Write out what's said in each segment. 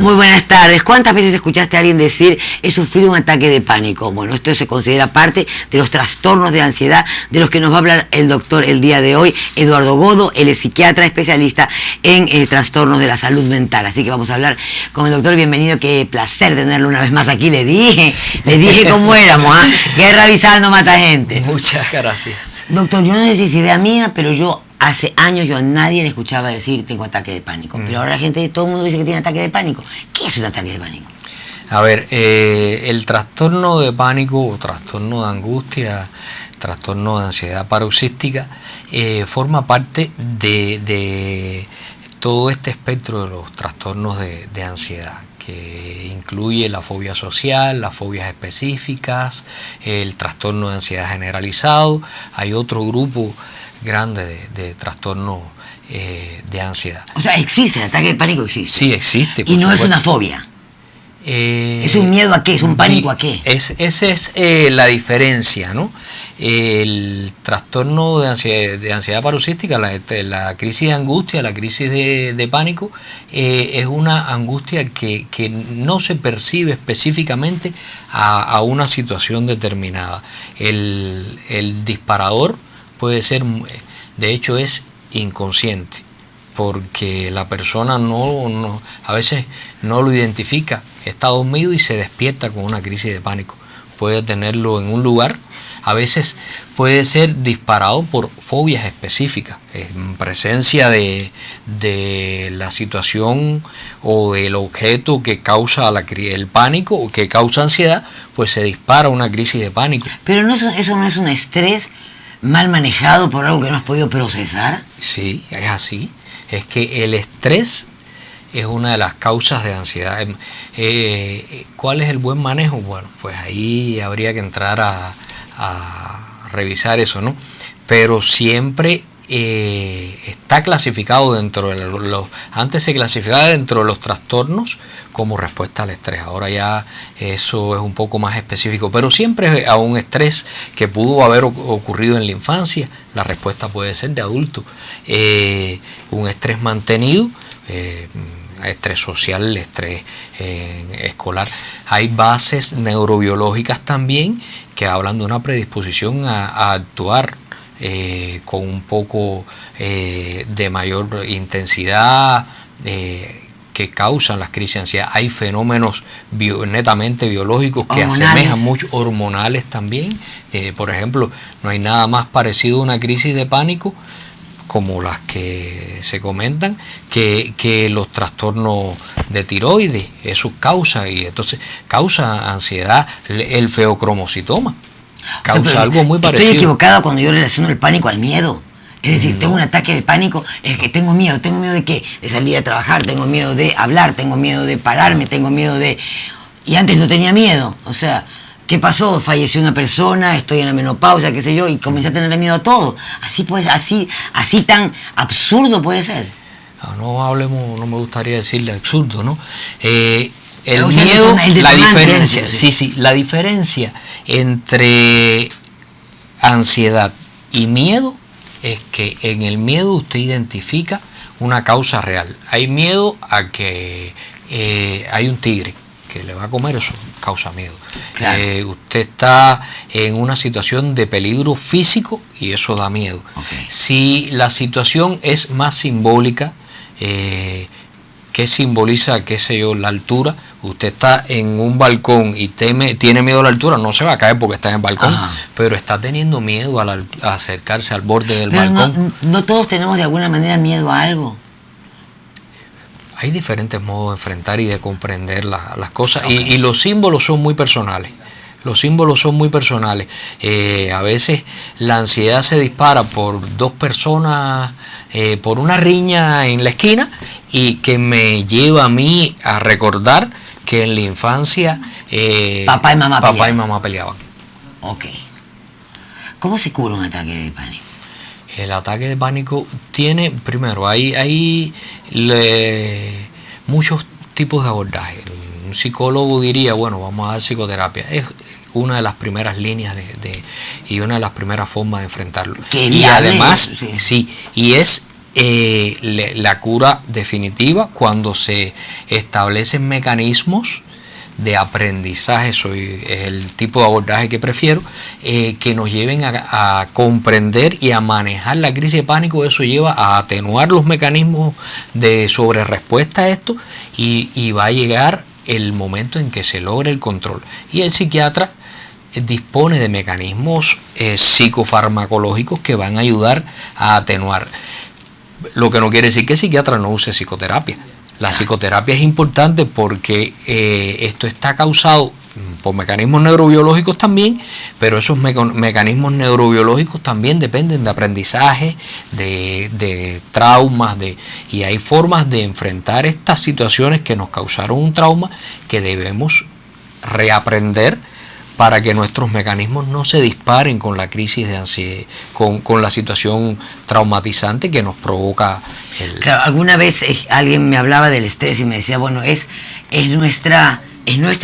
Muy buenas tardes. ¿Cuántas veces escuchaste a alguien decir he sufrido un ataque de pánico? Bueno, esto se considera parte de los trastornos de ansiedad de los que nos va a hablar el doctor el día de hoy, Eduardo Godo. Él es psiquiatra especialista en trastornos de la salud mental. Así que vamos a hablar con el doctor. Bienvenido, qué placer tenerlo una vez más aquí. Le dije cómo éramos, ¿ah? Guerra avisada no mata gente. Muchas gracias. Doctor, yo no sé si es idea mía, pero yo hace años a nadie le escuchaba decir tengo ataque de pánico. Pero ahora todo el mundo dice que tiene ataque de pánico. ¿Qué es un ataque de pánico? A ver, el trastorno de pánico o trastorno de angustia, trastorno de ansiedad paroxística, forma parte de todo este espectro de los trastornos de ansiedad, que incluye la fobia social, las fobias específicas, el trastorno de ansiedad generalizado. Hay otro grupo grande de trastornos de ansiedad. O sea, existe, el ataque de pánico existe. Sí, existe. Y no supuesto. Es una fobia. ¿Es un miedo a qué? ¿Es un pánico a qué? Esa es la diferencia, ¿no? El trastorno de ansiedad paroxística, la crisis de angustia, la crisis de pánico, es una angustia que no se percibe específicamente a una situación determinada. El disparador puede ser, de hecho es inconsciente, porque la persona a veces no lo identifica, está dormido y se despierta con una crisis de pánico. Puede tenerlo en un lugar, a veces puede ser disparado por fobias específicas, en presencia de la situación o del objeto que causa el pánico o que causa ansiedad, pues se dispara una crisis de pánico. Pero eso no es un estrés mal manejado por algo que no has podido procesar. Sí, es así. Es que el estrés es una de las causas de ansiedad. ¿Cuál es el buen manejo? Bueno, pues ahí habría que entrar a revisar eso, ¿no? Pero siempre está clasificado dentro de antes se clasificaba dentro de los trastornos como respuesta al estrés. Ahora ya eso es un poco más específico, pero siempre a un estrés que pudo haber ocurrido en la infancia, la respuesta puede ser de adulto. Un estrés mantenido, estrés social, estrés escolar. Hay bases neurobiológicas también que hablan de una predisposición a actuar con un poco de mayor intensidad que causan las crisis de ansiedad. Hay fenómenos netamente biológicos que asemejan mucho, hormonales también. Por ejemplo, no hay nada más parecido a una crisis de pánico como las que se comentan, que los trastornos de tiroides. Eso causa, y entonces causa ansiedad. El feocromocitoma causa algo muy parecido. Estoy equivocado cuando yo relaciono el pánico al miedo. Es decir, tengo un ataque de pánico, es que tengo miedo. ¿Tengo miedo de qué? De salir a trabajar, tengo miedo de hablar, tengo miedo de pararme, tengo miedo de... Y antes no tenía miedo. O sea, ¿qué pasó? Falleció una persona, estoy en la menopausia, qué sé yo, y comencé a tener miedo a todo. Así tan absurdo puede ser. No hablemos, no me gustaría decirle absurdo, ¿no? El miedo, la diferencia, la diferencia entre ansiedad y miedo es que en el miedo usted identifica una causa real. Hay miedo a que hay un tigre que le va a comer, eso causa miedo. Claro. Usted está en una situación de peligro físico y eso da miedo. Okay. Si la situación es más simbólica, ¿qué simboliza, qué sé yo, la altura? Usted está en un balcón y tiene miedo a la altura, no se va a caer porque está en el balcón, pero está teniendo miedo a acercarse al borde del balcón. No todos tenemos de alguna manera miedo a algo. Hay diferentes modos de enfrentar y de comprender las cosas, y los símbolos son muy personales. Los símbolos son muy personales. A veces la ansiedad se dispara por dos personas, por una riña en la esquina, y que me lleva a mí a recordar que en la infancia papá y mamá peleaban. Ok. ¿Cómo se cura un ataque de pánico? El ataque de pánico tiene, primero, hay muchos tipos de abordaje. Un psicólogo diría, bueno, vamos a dar psicoterapia. Es una de las primeras líneas y una de las primeras formas de enfrentarlo. Y además, y es la cura definitiva cuando se establecen mecanismos de aprendizaje, es el tipo de abordaje que prefiero, que nos lleven a comprender y a manejar la crisis de pánico. Eso lleva a atenuar los mecanismos de sobrerespuesta a esto y va a llegar el momento en que se logre el control. Y el psiquiatra dispone de mecanismos psicofarmacológicos que van a ayudar a atenuar. Lo que no quiere decir que el psiquiatra no use psicoterapia. La psicoterapia es importante porque esto está causado por mecanismos neurobiológicos también, pero esos mecanismos neurobiológicos también dependen de aprendizaje, de traumas, y hay formas de enfrentar estas situaciones que nos causaron un trauma que debemos reaprender para que nuestros mecanismos no se disparen con la crisis de ansiedad, con la situación traumatizante que nos provoca Claro, alguna vez alguien me hablaba del estrés y me decía, bueno, es nuestra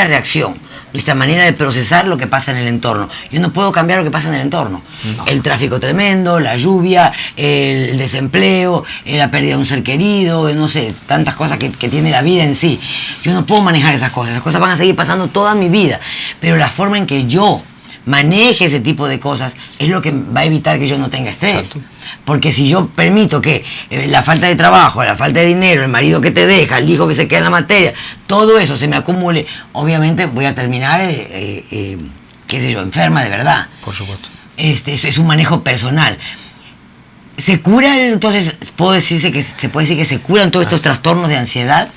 reacción, nuestra manera de procesar lo que pasa en el entorno. Yo no puedo cambiar lo que pasa en el entorno. No. El tráfico tremendo, la lluvia, el desempleo, la pérdida de un ser querido, no sé, tantas cosas que tiene la vida en sí. Yo no puedo manejar esas cosas van a seguir pasando toda mi vida, pero la forma en que yo maneje ese tipo de cosas es lo que va a evitar que yo no tenga estrés. Exacto. Porque si yo permito que la falta de trabajo, la falta de dinero, el marido que te deja, el hijo que se queda en la materia, todo eso se me acumule, obviamente voy a terminar, qué sé yo, enferma de verdad. Por supuesto. Eso es un manejo personal. ¿Se cura, entonces, se puede decir que se curan todos estos trastornos de ansiedad?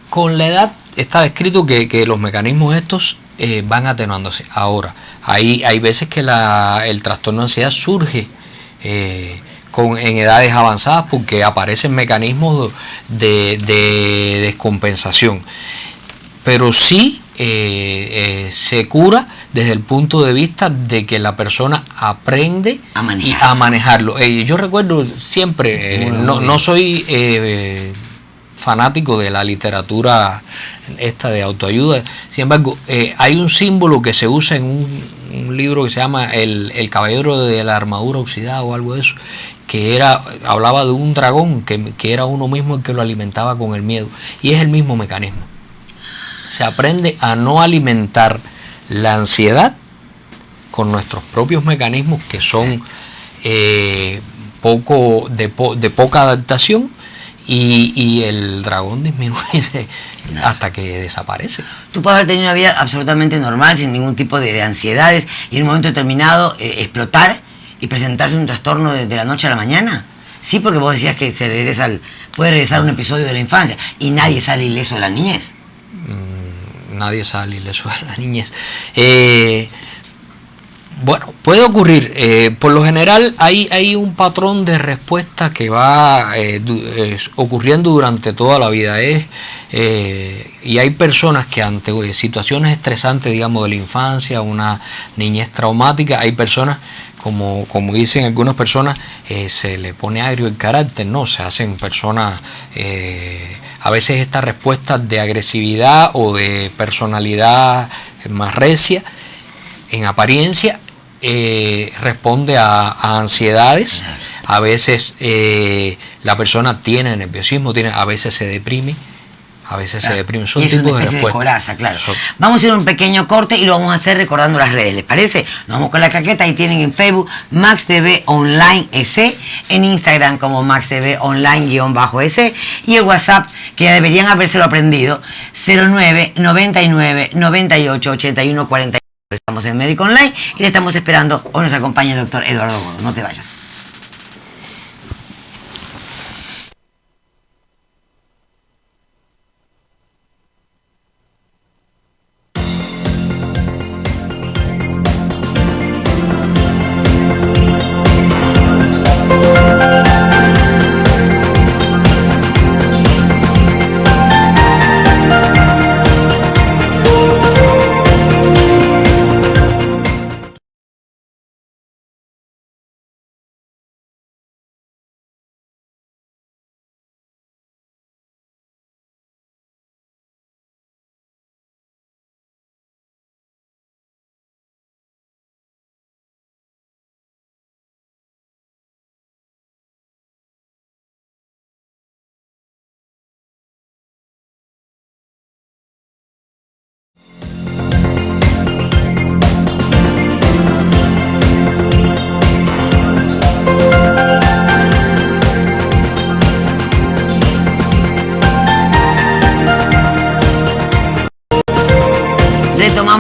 Con la edad está descrito que los mecanismos estos van atenuándose. Ahora, hay veces que el trastorno de ansiedad surge en edades avanzadas porque aparecen mecanismos de descompensación, pero sí se cura desde el punto de vista de que la persona aprende a manejarlo. Yo recuerdo siempre, no soy fanático de la literatura esta de autoayuda, sin embargo hay un símbolo que se usa en un libro que se llama el caballero de la armadura oxidada o algo de eso, que hablaba de un dragón que era uno mismo el que lo alimentaba con el miedo, y es el mismo mecanismo. Se aprende a no alimentar la ansiedad con nuestros propios mecanismos que son de poca adaptación, y el dragón disminuye hasta que desaparece. Tú puedes haber tenido una vida absolutamente normal, sin ningún tipo de ansiedades, y en un momento determinado explotar y presentarse un trastorno de la noche a la mañana. Sí, porque vos decías que puede regresar un episodio de la infancia, y nadie sale ileso de la niñez. Nadie sale ileso de la niñez. Bueno, puede ocurrir. Por lo general hay un patrón de respuesta que va ocurriendo durante toda la vida. Y hay personas que ante situaciones estresantes, digamos, de la infancia, una niñez traumática, hay personas, como dicen algunas personas, se le pone agrio el carácter, ¿no? Se hacen personas, a veces estas respuestas de agresividad o de personalidad más recia, en apariencia, responde a ansiedades. A veces la persona tiene nerviosismo, a veces se deprime. Son tipos de respuestas. De coraza, claro. Vamos a ir a un pequeño corte y lo vamos a hacer recordando las redes, ¿les parece? Nos vamos con la claqueta y tienen en Facebook Max TV Online S, en Instagram como Max TV Online-S, y el WhatsApp, que ya deberían habérselo aprendido, 09 99 98 81 41. Estamos en Médico Online y le estamos esperando. Hoy nos acompaña el doctor Eduardo Godo. No te vayas.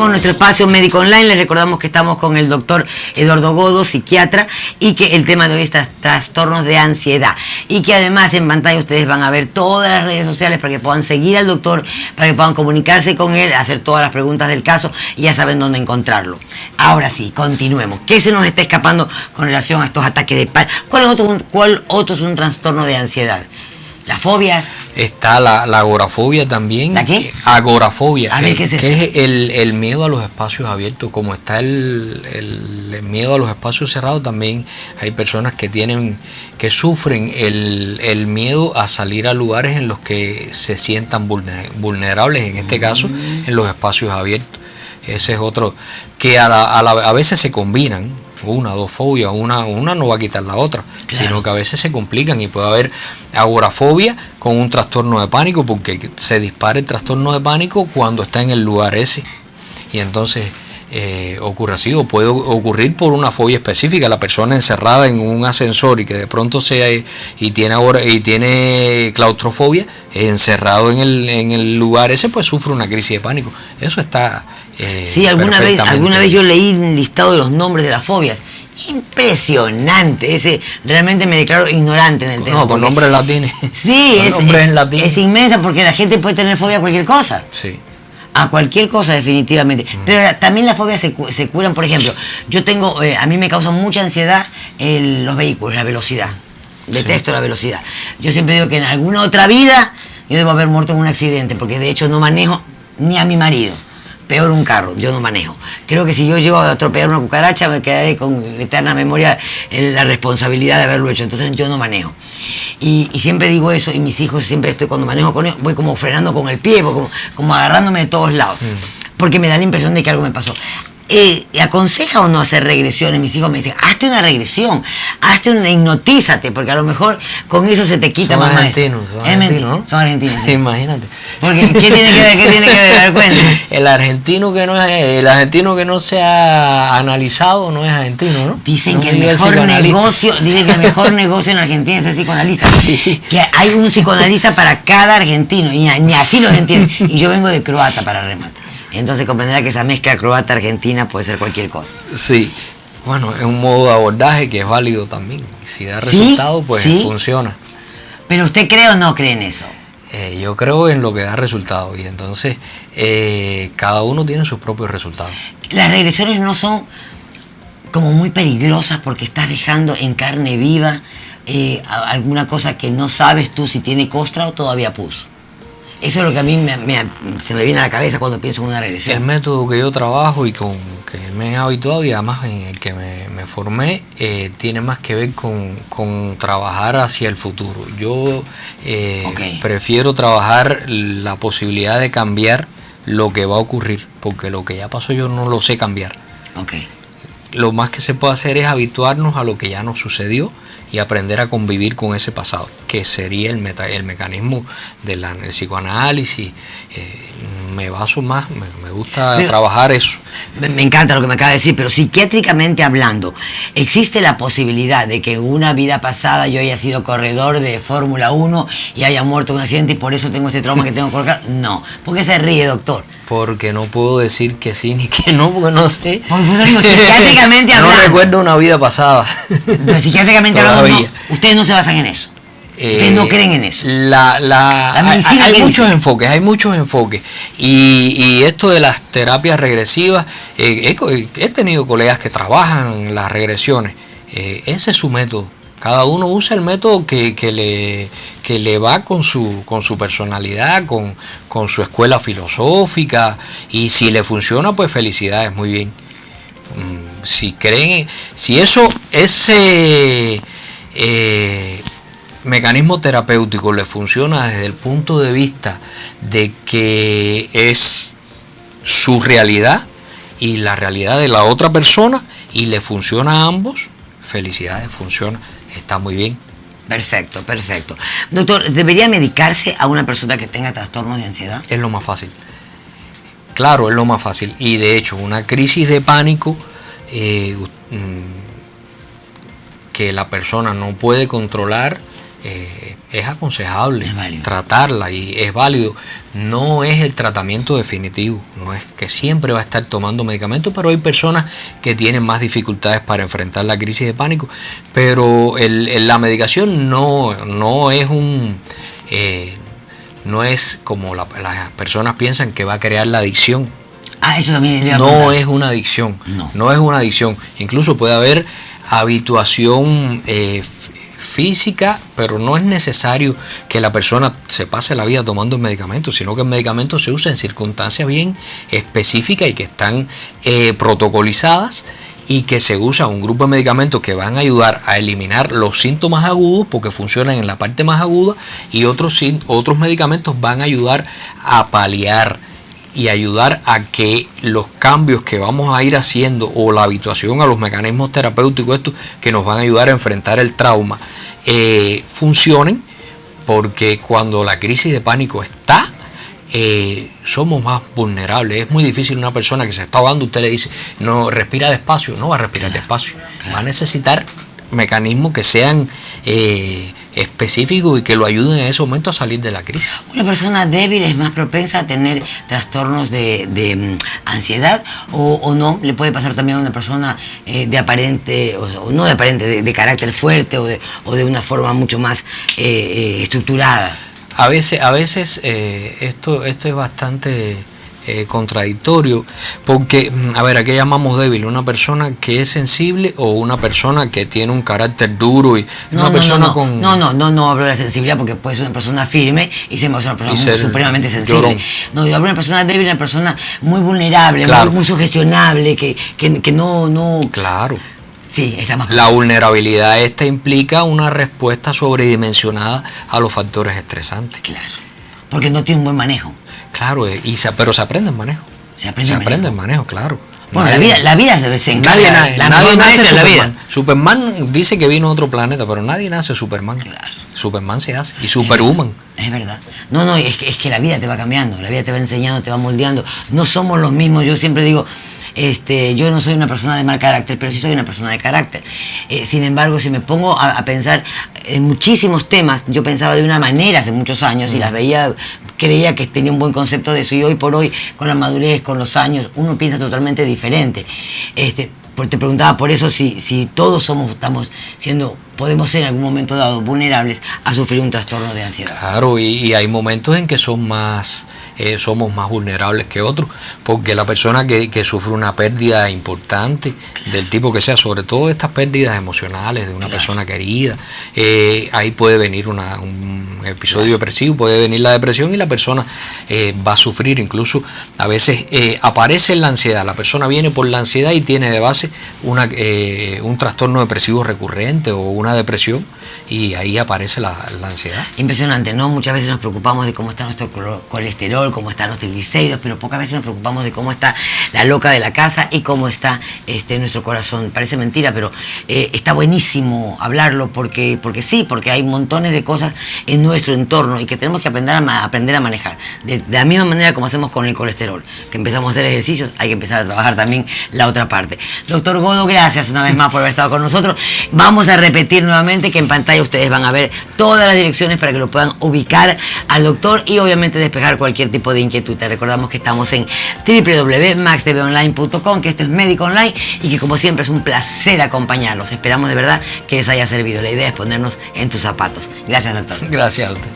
Continuamos nuestro espacio médico online. Les recordamos que estamos con el doctor Eduardo Godo, psiquiatra, y que el tema de hoy es trastornos de ansiedad. Y que además en pantalla ustedes van a ver todas las redes sociales para que puedan seguir al doctor, para que puedan comunicarse con él, hacer todas las preguntas del caso y ya saben dónde encontrarlo. Ahora sí, continuemos. ¿Qué se nos está escapando con relación a estos ataques de pánico? ¿Cuál otro es un trastorno de ansiedad? ¿Las fobias? Está la agorafobia también. ¿La qué? Agorafobia. A ver, ¿qué es eso? Que es el miedo a los espacios abiertos. Como está el miedo a los espacios cerrados, también hay personas que sufren el miedo a salir a lugares en los que se sientan vulnerables, en este caso, en los espacios abiertos. Ese es otro, que a veces se combinan. Una, dos fobias, una no va a quitar la otra, claro, sino que a veces se complican y puede haber agorafobia con un trastorno de pánico, porque se dispara el trastorno de pánico cuando está en el lugar ese. Y entonces ocurre así, o puede ocurrir por una fobia específica, la persona encerrada en un ascensor y que de pronto tiene claustrofobia, encerrado en el lugar ese, pues sufre una crisis de pánico. Eso está sí, alguna vez yo leí un listado de los nombres de las fobias. Impresionante, realmente me declaro ignorante en el tema. No, con nombres latines. Sí, es inmensa, porque la gente puede tener fobia a cualquier cosa. Sí. A cualquier cosa, definitivamente. Pero también las fobias se curan. Por ejemplo, yo tengo, a mí me causan mucha ansiedad los vehículos, la velocidad. Detesto la velocidad. Yo siempre digo que en alguna otra vida yo debo haber muerto en un accidente, porque de hecho no manejo ni a mi marido. Peor un carro, yo no manejo. Creo que si yo llego a atropellar una cucaracha me quedaré con eterna memoria la responsabilidad de haberlo hecho. Entonces yo no manejo. Y siempre digo eso, y mis hijos siempre cuando manejo con ellos, voy como frenando con el pie, como agarrándome de todos lados. Porque me da la impresión de que algo me pasó. ¿Aconseja o no hacer regresiones? Mis hijos me dicen, hazte una regresión, hipnotízate, porque a lo mejor con eso se te quita más. Son argentinos, ¿no? Son argentinos. Sí. Imagínate. Porque, ¿qué tiene que ver? A ver, cuéntame. El argentino que no se ha analizado no es argentino, ¿no? Dicen que el mejor negocio en Argentina es el psicoanalista. Sí. Que hay un psicoanalista para cada argentino, y ni así los entiendo. Y yo vengo de croata para remate. Entonces comprenderá que esa mezcla croata-argentina puede ser cualquier cosa. Sí, bueno, es un modo de abordaje que es válido también. Si da resultado, pues ¿sí? Funciona. ¿Pero usted cree o no cree en eso? Yo creo en lo que da resultado, y entonces cada uno tiene sus propios resultados. Las regresiones no son como muy peligrosas porque estás dejando en carne viva alguna cosa que no sabes tú si tiene costra o todavía pus. Eso es lo que a mí se me viene a la cabeza cuando pienso en una regresión. El método que yo trabajo y con que me he habituado, y además en el que me formé, tiene más que ver con trabajar hacia el futuro. Yo prefiero trabajar la posibilidad de cambiar lo que va a ocurrir, porque lo que ya pasó yo no lo sé cambiar. Lo más que se puede hacer es habituarnos a lo que ya nos sucedió y aprender a convivir con ese pasado, que sería el mecanismo del psicoanálisis. Me baso más, me gusta trabajar eso. Me encanta lo que me acaba de decir, pero psiquiátricamente hablando, ¿existe la posibilidad de que en una vida pasada yo haya sido corredor de Fórmula 1 y haya muerto en un accidente y por eso tengo este trauma que tengo que colocar? No. ¿Por qué se ríe, doctor? Porque no puedo decir que sí ni que no, porque no sé. Pues digo, psiquiátricamente hablando. No recuerdo una vida pasada. Pero psiquiátricamente hablando, ustedes no se basan en eso. Ustedes no creen en eso. La medicina hay muchos enfoques. Y esto de las terapias regresivas, he tenido colegas que trabajan las regresiones. Ese es su método. Cada uno usa el método que le va con su personalidad, con su escuela filosófica, y si le funciona, pues felicidades, muy bien. Si creen, si ese mecanismo terapéutico le funciona desde el punto de vista de que es su realidad y la realidad de la otra persona, y le funciona a ambos, felicidades, funciona. Está muy bien. Perfecto. Doctor, ¿debería medicarse a una persona que tenga trastornos de ansiedad? Es lo más fácil. Claro, es lo más fácil. Y de hecho, una crisis de pánico que la persona no puede controlar, es aconsejable Es tratarla y es válido. No es el tratamiento definitivo, no es que siempre va a estar tomando medicamentos, pero hay personas que tienen más dificultades para enfrentar la crisis de pánico. Pero la medicación no es no es como las personas piensan que va a crear la adicción. Eso también no es una adicción, no es una adicción. Incluso puede haber habituación física, pero no es necesario que la persona se pase la vida tomando el medicamento, sino que el medicamento se usa en circunstancias bien específicas y que están protocolizadas, y que se usa un grupo de medicamentos que van a ayudar a eliminar los síntomas agudos porque funcionan en la parte más aguda, y otros medicamentos van a ayudar a paliar y ayudar a que los cambios que vamos a ir haciendo o la habituación a los mecanismos terapéuticos estos que nos van a ayudar a enfrentar el trauma funcionen, porque cuando la crisis de pánico está, somos más vulnerables. Es muy difícil una persona que se está ahogando, usted le dice, no, respira despacio, no va a respirar despacio, va a necesitar mecanismos que sean específicos y que lo ayuden en ese momento a salir de la crisis. ¿Una persona débil es más propensa a tener trastornos de ansiedad o no? ¿Le puede pasar también a una persona de aparente, o no de aparente, de carácter fuerte o de una forma mucho más estructurada? A veces esto es bastante contradictorio, porque, a ver, ¿a qué llamamos débil? ¿Una persona que es sensible o una persona que tiene un carácter duro y no hablo de la sensibilidad, porque puede ser una persona firme y ser una persona supremamente sensible. Llorón. No, yo hablo de una persona débil, una persona muy vulnerable, claro, muy sugestionable, que no... Claro. Sí, está más la vulnerabilidad esta implica una respuesta sobredimensionada a los factores estresantes. Claro, porque no tiene un buen manejo. Claro, pero se aprende el manejo. Se aprende el manejo, claro. Bueno, la vida se encarga. Nadie nace Superman. Superman dice que vino a otro planeta, pero nadie nace Superman. Claro. Superman se hace. Y Superwoman. Es verdad. No, es que la vida te va cambiando, la vida te va enseñando, te va moldeando. No somos los mismos. Yo siempre digo, yo no soy una persona de mal carácter, pero sí soy una persona de carácter. Sin embargo, si me pongo a pensar en muchísimos temas, yo pensaba de una manera hace muchos años y las veía, creía que tenía un buen concepto de eso, y hoy por hoy, con la madurez, con los años, uno piensa totalmente diferente. Te preguntaba por eso si todos podemos ser en algún momento dado vulnerables a sufrir un trastorno de ansiedad. Claro, y hay momentos en que somos más vulnerables que otros, porque la persona que sufre una pérdida importante, del tipo que sea, sobre todo estas pérdidas emocionales de una persona querida, ahí puede venir un episodio depresivo, puede venir la depresión, y la persona va a sufrir. Incluso a veces aparece la ansiedad, la persona viene por la ansiedad y tiene de base un trastorno depresivo recurrente o una depresión, y ahí aparece la ansiedad. Impresionante, ¿no? Muchas veces nos preocupamos de cómo está nuestro colesterol, cómo están los triglicéridos, pero pocas veces nos preocupamos de cómo está la loca de la casa y cómo está nuestro corazón. Parece mentira, pero está buenísimo hablarlo porque hay montones de cosas en nuestro entorno y que tenemos que aprender a manejar. De la misma manera como hacemos con el colesterol, que empezamos a hacer ejercicios, hay que empezar a trabajar también la otra parte. Doctor Godo, gracias una vez más por haber estado con nosotros. Vamos a repetir nuevamente que en pantalla ustedes van a ver todas las direcciones para que lo puedan ubicar al doctor y obviamente despejar cualquier tipo de inquietud. Te recordamos que estamos en www.maxtvonline.com, que esto es Médico Online y que como siempre es un placer acompañarlos. Esperamos de verdad que les haya servido. La idea es ponernos en tus zapatos. Gracias, doctor. Gracias a usted.